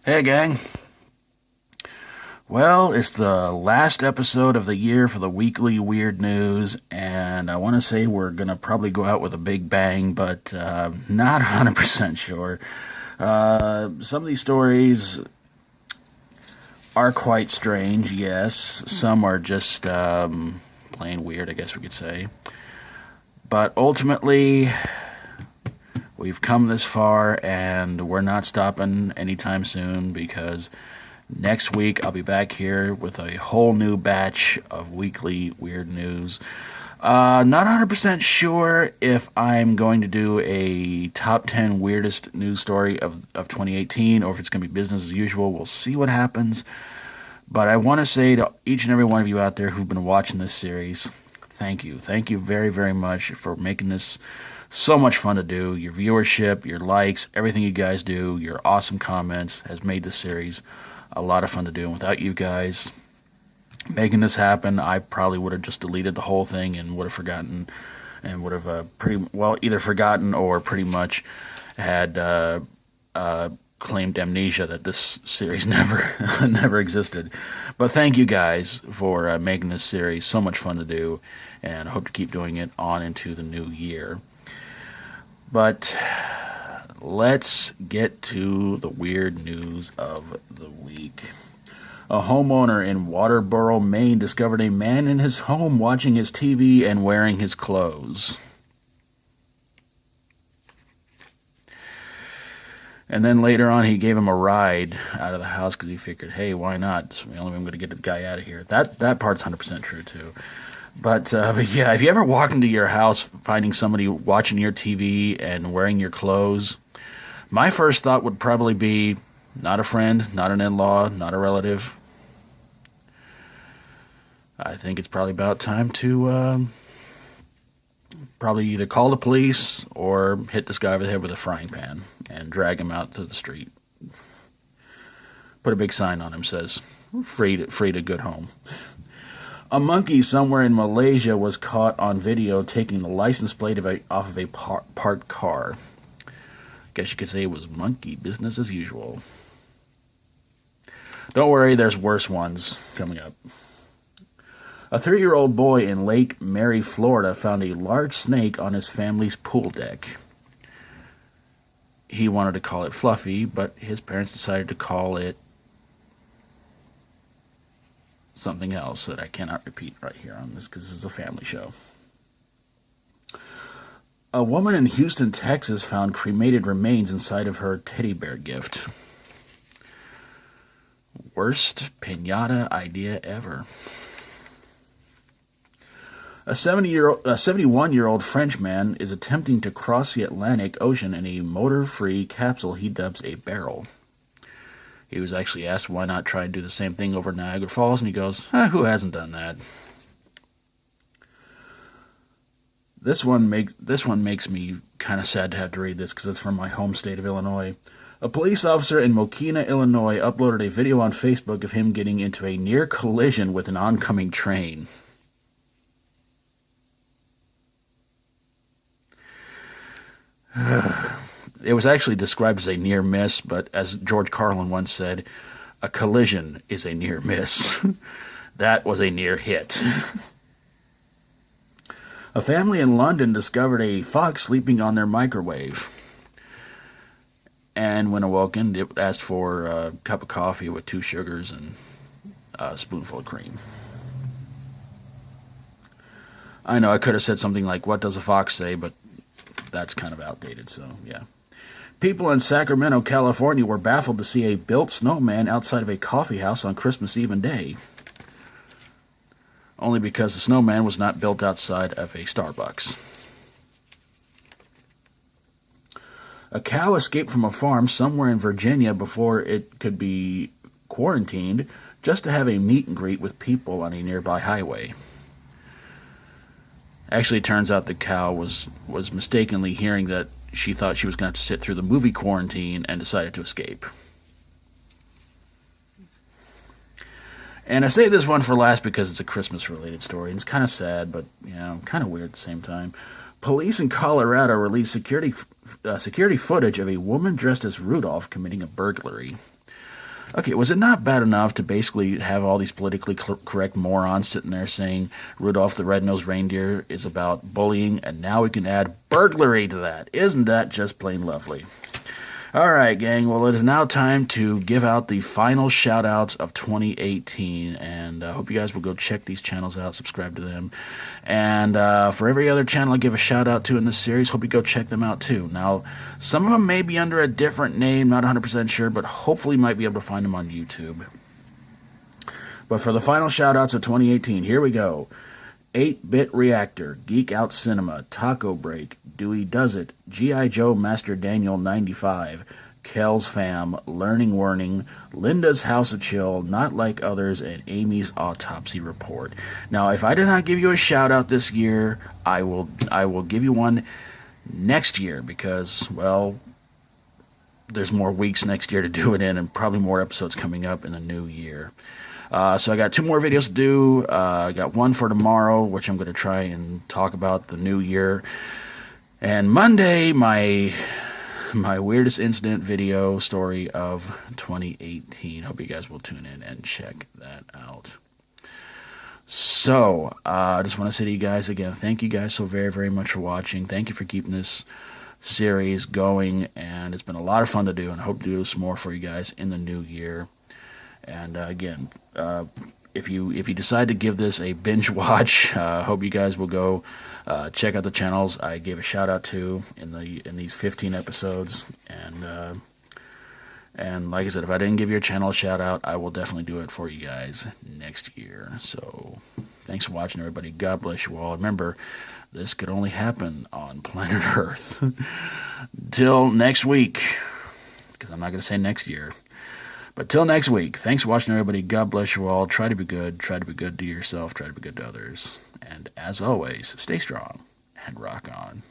Hey, gang. Well, it's the last episode of the year for the weekly weird news, and I want to say we're going to probably go out with a big bang, but not 100% sure. Some of these stories are quite strange, yes. Some are just plain weird, I guess we could say. But ultimately, we've come this far, and we're not stopping anytime soon because next week I'll be back here with a whole new batch of weekly weird news. Not 100% sure if I'm going to do a top 10 weirdest news story of 2018 or if it's going to be business as usual. We'll see what happens. But I want to say to each and every one of you out there who've been watching this series, thank you. Thank you very, very much for making this so much fun to do. Your viewership, your likes, everything you guys do, your awesome comments has made this series a lot of fun to do. And without you guys making this happen, I probably would have just deleted the whole thing and would have forgotten and would have either forgotten or pretty much had claimed amnesia that this series never existed. But thank you guys for making this series so much fun to do, and I hope to keep doing it on into the new year. But let's get to the weird news of the week. A homeowner in Waterboro, Maine discovered a man in his home watching his TV and wearing his clothes. And then later on, he gave him a ride out of the house because he figured, hey, why not? It's the only way I'm going to get the guy out of here. That part's 100% true, too. But yeah, if you ever walk into your house finding somebody watching your TV and wearing your clothes, my first thought would probably be not a friend, not an in-law, not a relative. I think it's probably about time to probably either call the police or hit this guy over the head with a frying pan and drag him out to the street. Put a big sign on him, says, free to good home. A monkey somewhere in Malaysia was caught on video taking the license plate off of a parked car. Guess you could say it was monkey business as usual. Don't worry, there's worse ones coming up. A 3-year-old boy in Lake Mary, Florida, found a large snake on his family's pool deck. He wanted to call it Fluffy, but his parents decided to call it something else that I cannot repeat right here on this because this is a family show. A woman in Houston, Texas found cremated remains inside of her teddy bear gift. Worst piñata idea ever. A 71-year-old Frenchman is attempting to cross the Atlantic Ocean in a motor-free capsule he dubs a barrel. He was actually asked why not try and do the same thing over Niagara Falls, and he goes, who hasn't done that? This one makes me kind of sad to have to read this because it's from my home state of Illinois. A police officer in Mokina, Illinois, uploaded a video on Facebook of him getting into a near collision with an oncoming train. It was actually described as a near miss, but as George Carlin once said, a collision is a near miss. That was a near hit. A family in London discovered a fox sleeping on their microwave. And when awoken, it asked for a cup of coffee with 2 sugars and a spoonful of cream. I know I could have said something like, what does a fox say? But that's kind of outdated, so yeah. People in Sacramento, California were baffled to see a built snowman outside of a coffee house on Christmas Eve and Day. Only because the snowman was not built outside of a Starbucks. A cow escaped from a farm somewhere in Virginia before it could be quarantined just to have a meet and greet with people on a nearby highway. Actually, it turns out the cow was mistakenly hearing that she thought she was going to have to sit through the movie quarantine and decided to escape. And I say this one for last because it's a Christmas-related story, and it's kind of sad, but kind of weird at the same time. Police in Colorado released security footage of a woman dressed as Rudolph committing a burglary. Okay, was it not bad enough to basically have all these politically correct morons sitting there saying Rudolph the Red-Nosed Reindeer is about bullying, and now we can add burglary to that? Isn't that just plain lovely? All right, gang. Well, it is now time to give out the final shout-outs of 2018, and I hope you guys will go check these channels out, subscribe to them. And for every other channel I give a shout-out to in this series, hope you go check them out, too. Now, some of them may be under a different name, not 100% sure, but hopefully you might be able to find them on YouTube. But for the final shout-outs of 2018, here we go. 8-Bit Reactor, Geek Out Cinema, Tacobreak, Dewey Does It, Gijoe Master Daniel95, KELLZ Fam, Wearning, Lynda's House of Chill, Not Like Others, and Amy's Autopsy Report. Now, if I did not give you a shout out this year, I will give you one next year because, well, there's more weeks next year to do it in, and probably more episodes coming up in the new year. So I got 2 more videos to do. I got one for tomorrow, which I'm going to try and talk about the new year. And Monday, my weirdest incident video story of 2018. Hope you guys will tune in and check that out. So, I just want to say to you guys again, thank you guys so very, very much for watching. Thank you for keeping this series going, and it's been a lot of fun to do, and I hope to do some more for you guys in the new year. And again, if you decide to give this a binge watch, hope you guys will go check out the channels I gave a shout out to in these 15 episodes. And like I said, if I didn't give your channel a shout out, I will definitely do it for you guys next year. So thanks for watching, everybody. God bless you all. Remember, this could only happen on planet Earth. Till next week, because I'm not going to say next year. But till next week, thanks for watching, everybody. God bless you all. Try to be good. Try to be good to yourself. Try to be good to others. And as always, stay strong and rock on.